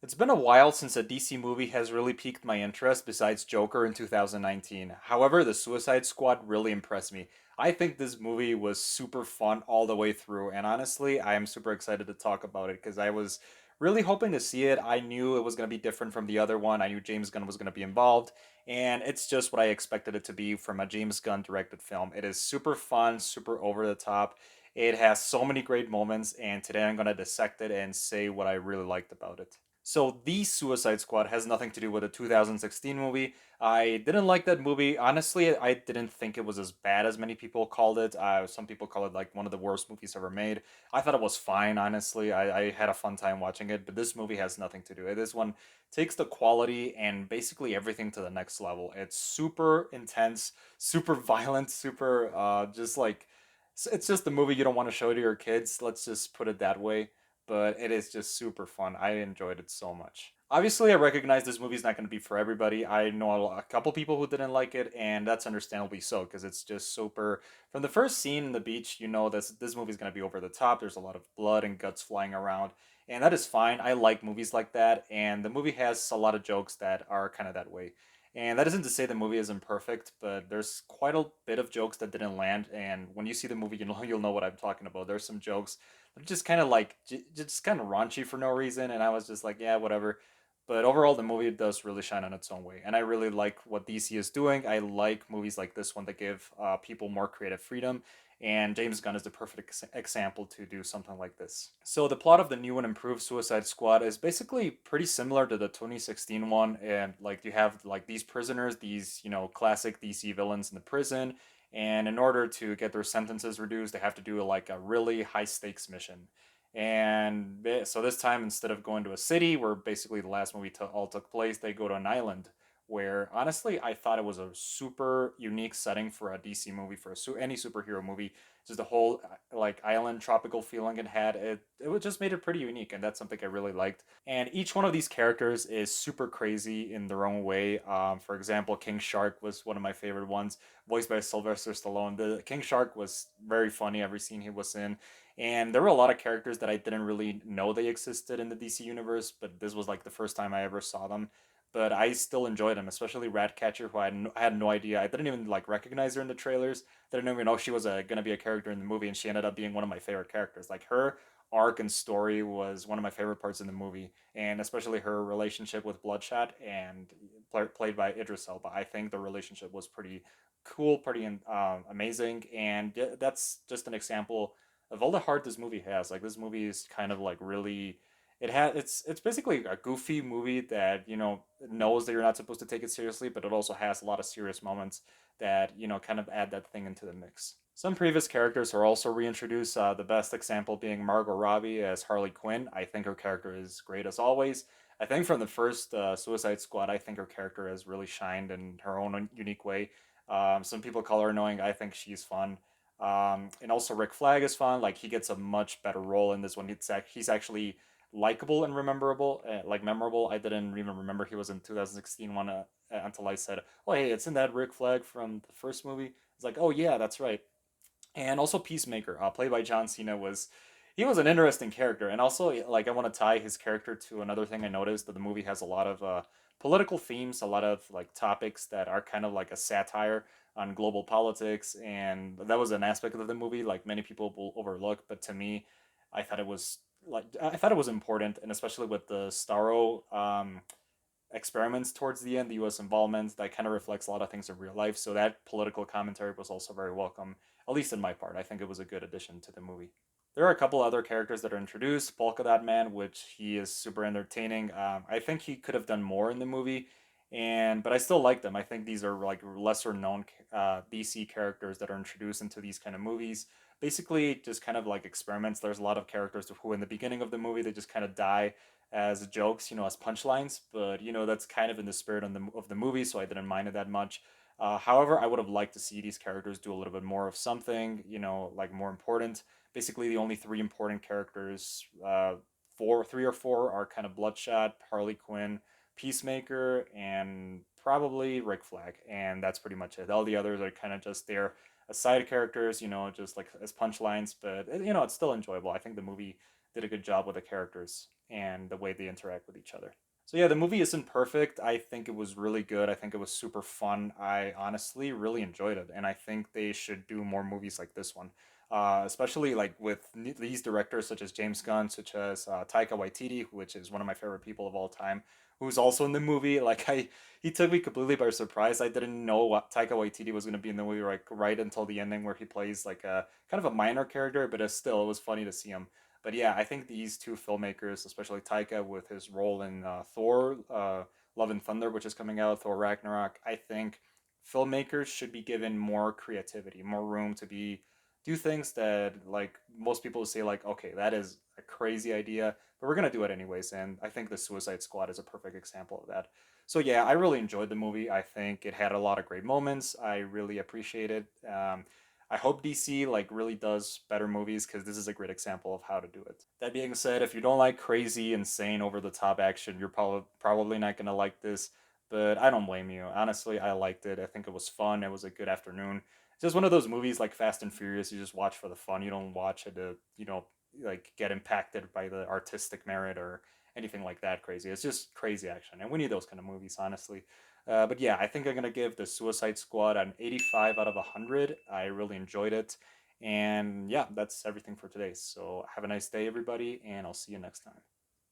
It's been a while since a DC movie has really piqued my interest besides Joker in 2019. However, the Suicide Squad really impressed me. I think this movie was super fun all the way through, and honestly, I am super excited to talk about it because I was really hoping to see it. I knew it was going to be different from the other one. I knew James Gunn was going to be involved, and it's just what I expected it to be from a James Gunn directed film. It is super fun, super over the top. It has so many great moments, and today I'm going to dissect it and say what I really liked about it. So the Suicide Squad has nothing to do with the 2016 movie. I didn't like that movie. Honestly, I didn't think it was as bad as many people called it. Some people call it like one of the worst movies ever made. I thought it was fine, honestly. I had a fun time watching it, but this movie has nothing to do. This one takes the quality and basically everything to the next level. It's super intense, super violent, super just like it's just the movie you don't want to show to your kids. Let's just put it that way, but it is just super fun. I enjoyed it so much. Obviously, I recognize this movie's not going to be for everybody. I know a couple people who didn't like it, and that's understandably so because it's just super. From the first scene in the beach, you know this movie's going to be over the top. There's a lot of blood and guts flying around, and that is fine. I like movies like that, and the movie has a lot of jokes that are kind of that way. And that isn't to say the movie isn't perfect, but there's quite a bit of jokes that didn't land. And when you see the movie, you'll know what I'm talking about. There's some jokes just kind of like just kind of raunchy for no reason, and I was just like, yeah, whatever. But overall, the movie does really shine on its own way, and I really like what DC is doing. I like movies like this one that give people more creative freedom, and James Gunn is the perfect example to do something like this. So the plot of the new and improved Suicide Squad is basically pretty similar to the 2016 one, and like you have like these prisoners, these classic DC villains in the prison, and in order to get their sentences reduced, they have to do like a really high stakes mission. And so this time, instead of going to a city where basically the last movie all took place, they go to an island where honestly I thought it was a super unique setting for a DC movie, for any superhero movie. Just the whole like island tropical feeling it had. It just made it pretty unique, and that's something I really liked. And each one of these characters is super crazy in their own way. For example, King Shark was one of my favorite ones, voiced by Sylvester Stallone. The King Shark was very funny every scene he was in. And there were a lot of characters that I didn't really know they existed in the DC universe, but this was like the first time I ever saw them. But I still enjoyed them, especially Ratcatcher, who I had no idea. I didn't even like recognize her in the trailers. Didn't even know she was gonna be a character in the movie, and she ended up being one of my favorite characters. Like her arc and story was one of my favorite parts in the movie, and especially her relationship with Bloodshot and played by Idris Elba. I think the relationship was pretty cool, pretty amazing, and that's just an example of all the heart this movie has. Like this movie is kind of like really it's basically a goofy movie that knows that you're not supposed to take it seriously, but it also has a lot of serious moments that kind of add that thing into the mix. Some previous characters are also reintroduced. The best example being Margot Robbie as Harley Quinn. I think her character is great as always. I think from the first Suicide Squad, I think her character has really shined in her own unique way. Some people call her annoying. I think she's fun. And also Rick Flag is fun. Like he gets a much better role in this one. He's actually likable and memorable. I didn't even remember he was in 2016 one until I said, "Oh hey, it's in that Rick Flag from the first movie." It's like, "Oh yeah, that's right." And also Peacemaker, played by John Cena, he was an interesting character, and also like I want to tie his character to another thing I noticed that the movie has a lot of political themes, a lot of like topics that are kind of like a satire on global politics, and that was an aspect of the movie like many people will overlook, but to me, I thought it was I thought it was important, and especially with the Starro experiments towards the end, the U.S. involvement that kind of reflects a lot of things in real life. So that political commentary was also very welcome, at least in my part. I think it was a good addition to the movie. There are a couple other characters that are introduced. Polka Dot Man, which he is super entertaining. I think he could have done more in the movie, and but I still like them. I think these are like lesser known DC characters that are introduced into these kind of movies. Basically, just kind of like experiments. There's a lot of characters who, in the beginning of the movie, they just kind of die as jokes, as punchlines. But that's kind of in the spirit of the movie, so I didn't mind it that much. However, I would have liked to see these characters do a little bit more of something, like more important. Basically, the only three important characters, three or four, are kind of Bloodshot, Harley Quinn, Peacemaker, and probably Rick Flag, and that's pretty much it. All the others are kind of just there as side characters, just like as punchlines, but it's still enjoyable. I think the movie did a good job with the characters. and the way they interact with each other. So yeah, the movie isn't perfect. I think it was really good. I think it was super fun. I honestly really enjoyed it, and I think they should do more movies like this one, especially like with these directors such as James Gunn, such as Taika Waititi, which is one of my favorite people of all time, who's also in the movie. He took me completely by surprise. I didn't know what Taika Waititi was going to be in the movie like right until the ending, where he plays like a kind of a minor character, but it was funny to see him. But yeah, I think these two filmmakers, especially Taika with his role in Thor, Love and Thunder, which is coming out, Thor Ragnarok, I think filmmakers should be given more creativity, more room to be do things that like most people say like, okay, that is a crazy idea, but we're gonna do it anyways. And I think the Suicide Squad is a perfect example of that. So yeah, I really enjoyed the movie. I think it had a lot of great moments. I really appreciate it. I hope DC like really does better movies because this is a great example of how to do it. That being said, if you don't like crazy, insane, over the top action, you're probably not gonna like this. But I don't blame you. Honestly, I liked it. I think it was fun. It was a good afternoon. It's just one of those movies like Fast and Furious. You just watch for the fun. You don't watch it to like get impacted by the artistic merit or anything like that crazy. It's just crazy action, and we need those kind of movies, honestly. But yeah, I think I'm gonna give the Suicide Squad an 85 out of 100. I really enjoyed it, and yeah, that's everything for today. So have a nice day, everybody, and I'll see you next time.